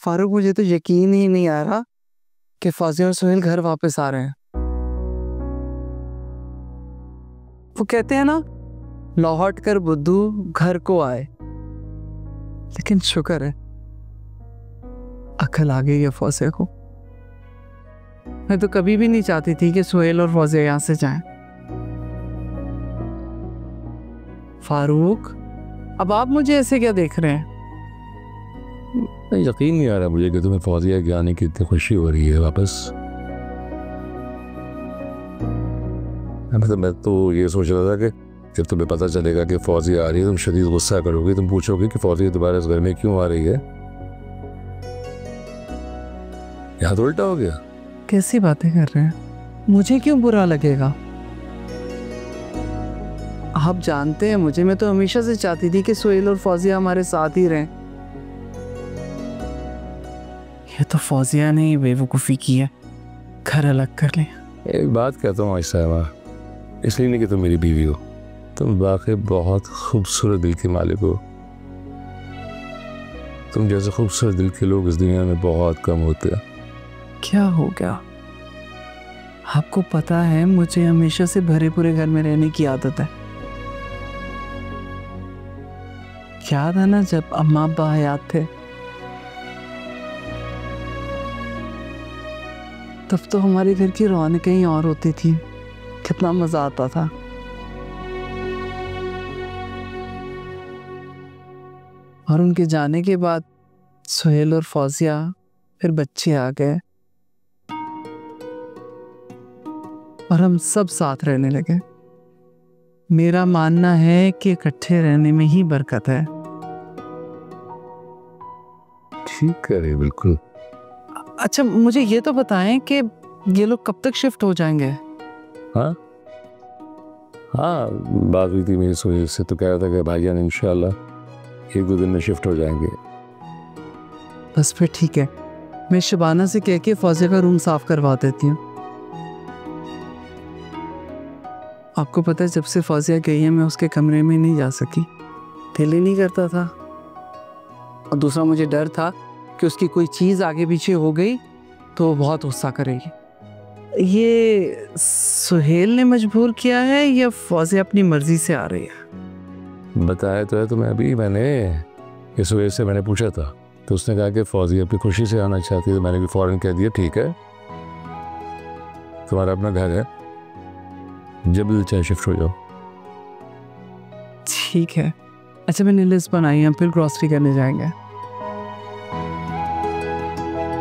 फारूक, मुझे तो यकीन ही नहीं आ रहा कि फौजिया और सुहेल घर वापस आ रहे हैं। वो कहते हैं ना, लौट कर बुद्धू घर को आए। लेकिन शुक्र है अकल आ गई है फौजिया को। मैं तो कभी भी नहीं चाहती थी कि सुहेल और फौजिया यहां से जाएं। फारूक, अब आप मुझे ऐसे क्या देख रहे हैं? यकीन नहीं आ रहा मुझे कि तुम्हें फौजिया के आने की इतनी खुशी हो रही है वापस। मैं तो ये सोच रहा था कि जब तुम्हें पता चलेगा कि फौजिया आ रही है तुम शदीद गुस्सा करोगे, तुम पूछोगे कि फौजिया दोबारा इस घर में क्यों आ रही है। यहाँ तो उल्टा हो गया। कैसी बातें कर रहे हैं? मुझे क्यों बुरा लगेगा? आप जानते हैं मुझे, मैं तो हमेशा से चाहती थी कि सुहेल और फौजिया हमारे साथ ही रहें। ये तो फौजिया ने ही बेवकूफ़ी की है, घर अलग कर लें। एक बात कहता हूँ आयशा, इसलिए नहीं कि तुम मेरी बीवी हो, तुम वाकई बहुत खूबसूरत दिल के मालिक हो। तुम जैसे खूबसूरत दिल के लोग इस दुनिया में बहुत कम होते हैं। क्या हो गया? आपको पता है मुझे हमेशा से भरे पूरे घर में रहने की आदत है। याद है ना जब अम्मा अब्बा हयात थे, तब तो हमारे घर की रौनक ही और होती थी, कितना मजा आता था। और उनके जाने के बाद सुहेल और फौजिया फिर बच्चे आ गए और हम सब साथ रहने लगे। मेरा मानना है कि इकट्ठे रहने में ही बरकत है। ठीक कह रहे, बिल्कुल। अच्छा, मुझे ये तो बताएं कि ये लोग कब तक शिफ्ट हो जाएंगे? हाँ हाँ, बात हुई थी मेरी सुहेल से, तो कह रहा था कि भाईजान इंशाल्लाह 1-2 दिन में शिफ्ट हो जाएंगे। बस फिर ठीक है, मैं शबाना से कह के फौजिया का रूम साफ करवा देती हूँ। आपको पता है जब से फौजिया गई है मैं उसके कमरे में नहीं जा सकी, दिल ही नहीं करता था। और दूसरा मुझे डर था कि उसकी कोई चीज़ आगे पीछे हो गई तो बहुत गुस्सा करेगी। ये सुहेल ने मजबूर किया है या फौजिया अपनी मर्जी से आ रही है? बताया तो है तुम्हें अभी मैंने, सुहेल से मैंने पूछा था तो उसने कहा कि फौजिया अपनी खुशी से आना चाहती है, तो मैंने भी फ़ौरन कह दिया ठीक है, तुम्हारा अपना घर है, जब भी चाहे शिफ्ट हो जाओ। ठीक है। अच्छा, मैंने लिस्ट बनाई है, हम फिर ग्रॉसरी करने जाएंगे।